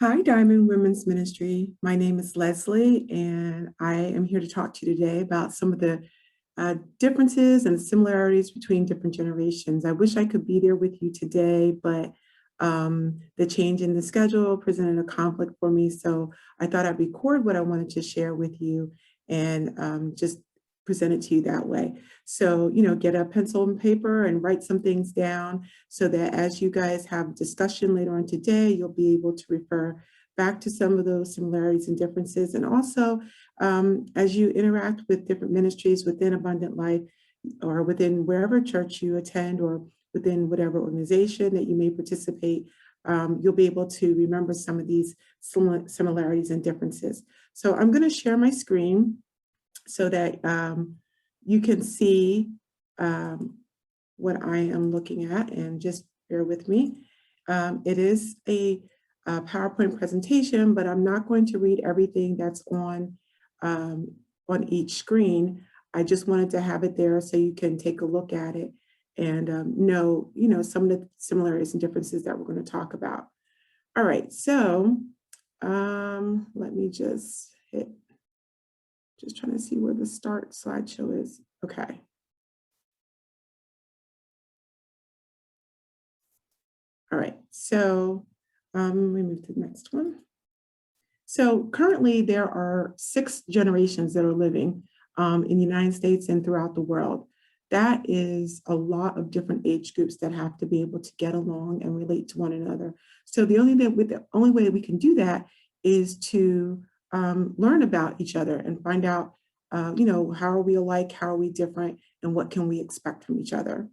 Hi, Diamond Women's Ministry. My name is Leslie, and I am here to talk to you today about some of the differences and similarities between different generations. I wish I could be there with you today, but the change in the schedule presented a conflict for me. So I thought I'd record what I wanted to share with you and just present it to you that way. So, get a pencil and paper and write some things down so that as you guys have discussion later on today, you'll be able to refer back to some of those similarities and differences. And also, as you interact with different ministries within Abundant Life or within wherever church you attend or within whatever organization that you may participate, you'll be able to remember some of these similarities and differences. So I'm going to share my screen so that you can see what I am looking at, and just bear with me. It is a PowerPoint presentation, but I'm not going to read everything that's on each screen. I just wanted to have it there so you can take a look at it and know, some of the similarities and differences that we're going to talk about. All right, so let me just trying to see where the start slideshow is. Okay. All right, so let me move to the next one. So currently there are 6 generations that are living in the United States and throughout the world. That is a lot of different age groups that have to be able to get along and relate to one another. So the only way we can do that is to learn about each other and find out, how are we alike, how are we different, and what can we expect from each other.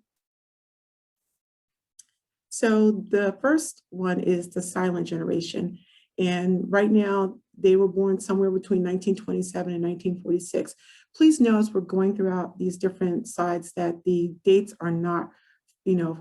So the first one is the silent generation. And right now, they were born somewhere between 1927 and 1946. Please know as we're going throughout these different slides that the dates are not,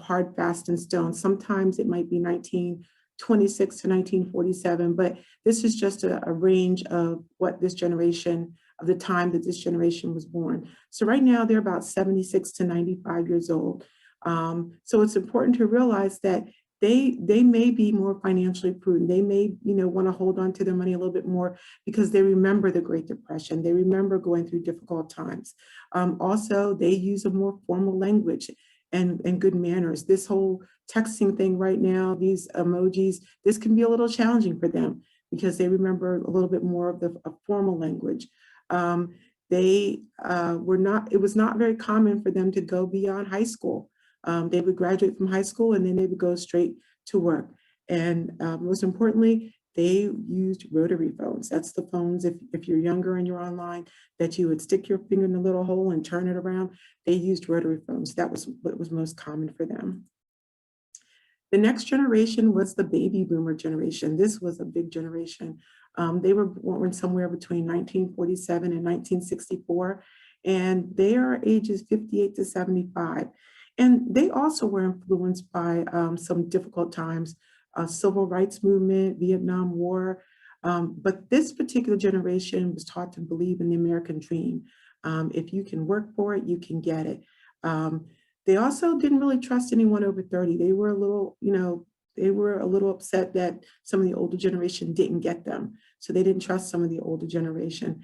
hard, fast, in stone. Sometimes it might be 1926 to 1947, but this is just a range of what this generation, of the time that this generation was born. So right now, they're about 76 to 95 years old. So it's important to realize that they may be more financially prudent. They may, want to hold on to their money a little bit more because they remember the Great Depression. They remember going through difficult times. Also, they use a more formal language and good manners. This whole texting thing right now, these emojis, this can be a little challenging for them because they remember a little bit more of the formal language. It was not very common for them to go beyond high school. They would graduate from high school and then they would go straight to work. And most importantly, they used rotary phones. That's the phones, if you're younger and you're online, that you would stick your finger in the little hole and turn it around. They used rotary phones. That was what was most common for them. The next generation was the baby boomer generation. This was a big generation. They were born somewhere between 1947 and 1964, and they are ages 58 to 75. And they also were influenced by some difficult times, civil rights movement, Vietnam War. But this particular generation was taught to believe in the American dream. If you can work for it, you can get it. They also didn't really trust anyone over 30. They were a little upset that some of the older generation didn't get them. So they didn't trust some of the older generation.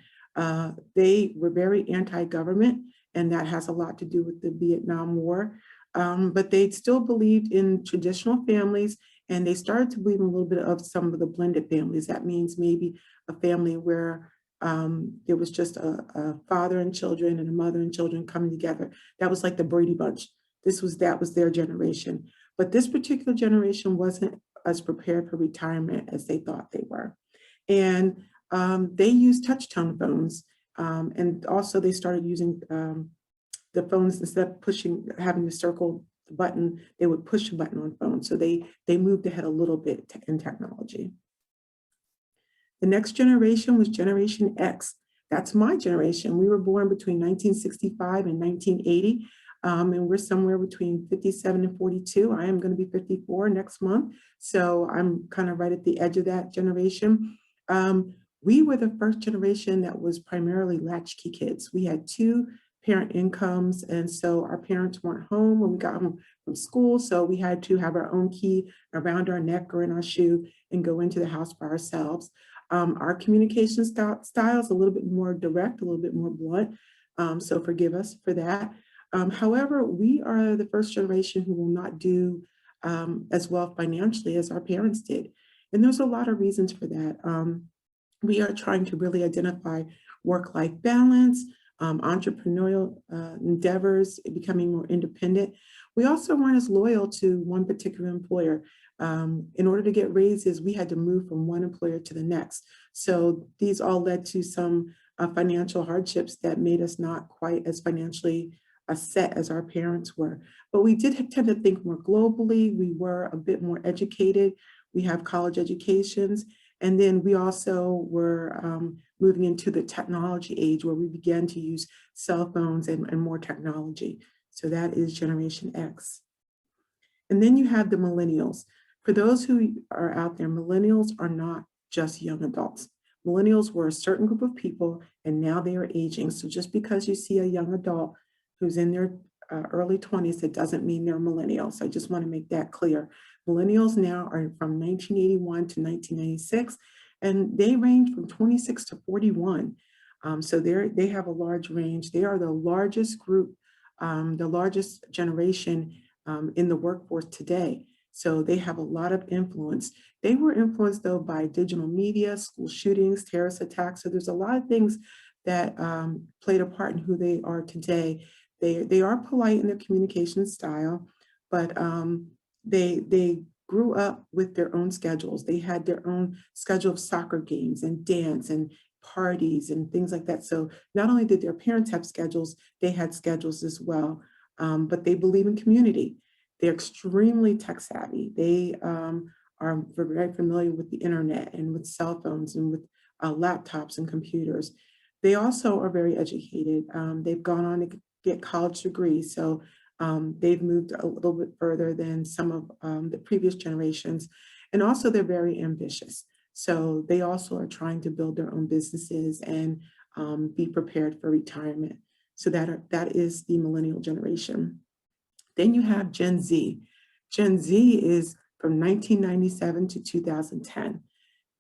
They were very anti-government, and that has a lot to do with the Vietnam War. But they still believed in traditional families, and they started to believe in a little bit of some of the blended families. That means maybe a family where there was just a father and children and a mother and children coming together. That was like the Brady Bunch. That was their generation. But this particular generation wasn't as prepared for retirement as they thought they were. And they used touch-tone phones. And also they started using the phones, instead of having to circle the button, they would push a button on phones. So they moved ahead a little bit in technology. The next generation was Generation X. That's my generation. We were born between 1965 and 1980. And we're somewhere between 57 and 42. I am going to be 54 next month. So I'm kind of right at the edge of that generation. We were the first generation that was primarily latchkey kids. We had 2 parent incomes. And so our parents weren't home when we got home from school. So we had to have our own key around our neck or in our shoe and go into the house by ourselves. Our communication style is a little bit more direct, a little bit more blunt. So forgive us for that. However, we are the first generation who will not do as well financially as our parents did. And there's a lot of reasons for that. We are trying to really identify work-life balance, entrepreneurial endeavors, becoming more independent. We also weren't as loyal to one particular employer. In order to get raises, we had to move from one employer to the next. So these all led to some financial hardships that made us not quite as financially set as our parents were. But we did tend to think more globally. We were a bit more educated. We have college educations. And then we also were moving into the technology age where we began to use cell phones and more technology. So that is Generation X. And then you have the millennials. For those who are out there, millennials are not just young adults. Millennials were a certain group of people, and now they are aging. So just because you see a young adult who's in their early 20s, it doesn't mean they're millennials. I just want to make that clear. Millennials now are from 1981 to 1996, and they range from 26 to 41. So they have a large range. They are the largest group, the largest generation in the workforce today. So they have a lot of influence. They were influenced though by digital media, school shootings, terrorist attacks. So there's a lot of things that played a part in who they are today. They are polite in their communication style, but they grew up with their own schedules. They had their own schedule of soccer games and dance and parties and things like that. So not only did their parents have schedules, they had schedules as well. But they believe in community. They're extremely tech savvy. They are very familiar with the internet and with cell phones and with laptops and computers. They also are very educated. They've gone on to get college degrees. So they've moved a little bit further than some of the previous generations. And also they're very ambitious. So they also are trying to build their own businesses and be prepared for retirement. So that is the millennial generation. Then you have Gen Z. Gen Z is from 1997 to 2010.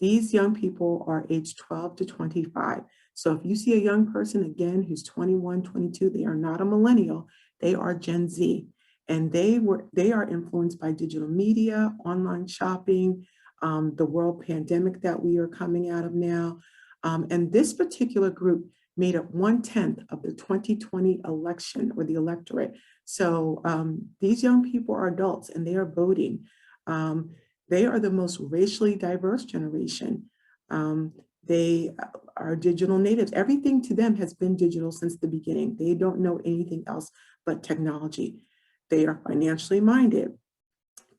These young people are aged 12 to 25. So if you see a young person, again, who's 21, 22, they are not a millennial, they are Gen Z. And they are influenced by digital media, online shopping, the world pandemic that we are coming out of now. And this particular group made up 1/10 of the 2020 election or the electorate. So these young people are adults and they are voting. They are the most racially diverse generation. They are digital natives. Everything to them has been digital since the beginning. They don't know anything else but technology. They are financially minded.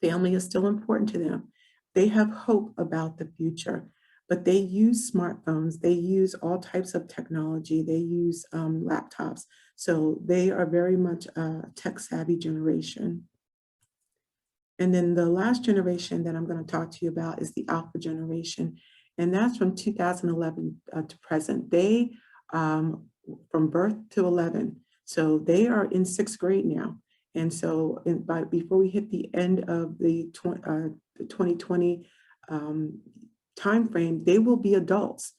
Family is still important to them. They have hope about the future, but they use smartphones. They use all types of technology. They use laptops. So they are very much a tech savvy generation. And then the last generation that I'm going to talk to you about is the Alpha generation. And that's from 2011 to present. They, from birth to 11. So they are in 6th grade now. And so before we hit the end of the 2020 timeframe, they will be adults.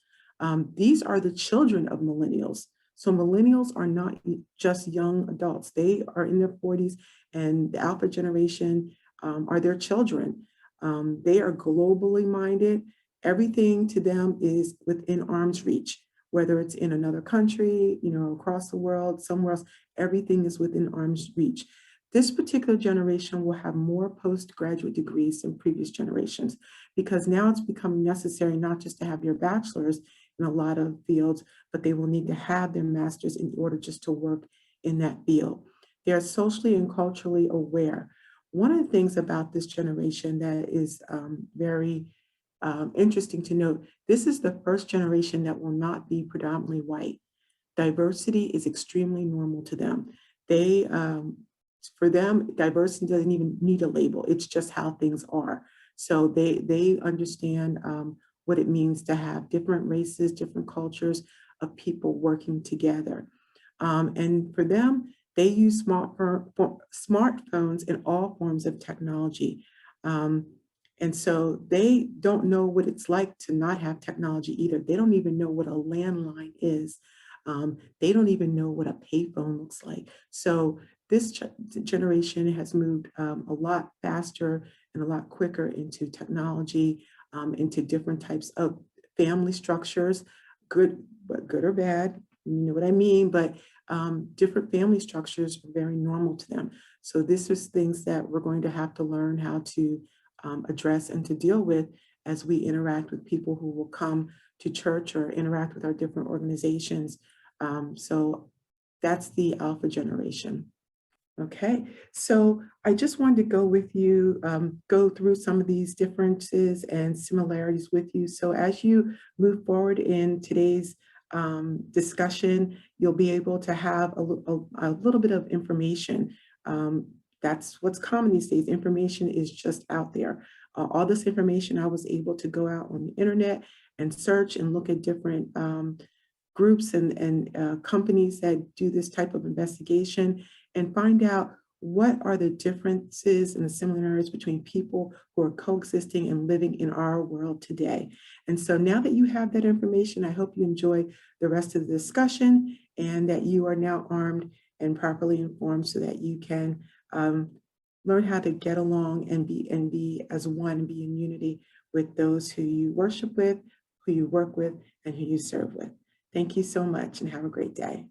These are the children of millennials. So millennials are not just young adults. They are in their 40s, and the Alpha generation are their children. They are globally minded. Everything to them is within arm's reach, whether it's in another country, across the world, somewhere else, everything is within arm's reach. This particular generation will have more postgraduate degrees than previous generations because now it's becoming necessary not just to have your bachelor's in a lot of fields, but they will need to have their master's in order just to work in that field. They are socially and culturally aware. One of the things about this generation that is very interesting to note, this is the first generation that will not be predominantly white. Diversity is extremely normal to them. For them, diversity doesn't even need a label. It's just how things are. So they understand what it means to have different races, different cultures of people working together. And for them, they use smartphones in all forms of technology. Um, and so they don't know what it's like to not have technology either. They don't even know what a landline is. They don't even know what a payphone looks like. So this generation has moved a lot faster and a lot quicker into technology, into different types of family structures, good, but good or bad, you know what I mean? But different family structures are very normal to them. So this is things that we're going to have to learn how to address and to deal with as we interact with people who will come to church or interact with our different organizations. So that's the Alpha generation. Okay, so I just wanted to go with you, go through some of these differences and similarities with you. So as you move forward in today's discussion, you'll be able to have a little bit of information. That's what's common these days. Information is just out there. All this information, I was able to go out on the internet and search and look at different groups and companies that do this type of investigation and find out what are the differences and the similarities between people who are coexisting and living in our world today. And so now that you have that information, I hope you enjoy the rest of the discussion and that you are now armed and properly informed so that you can learn how to get along and be as one, be in unity with those who you worship with, who you work with, and who you serve with. Thank you so much and have a great day.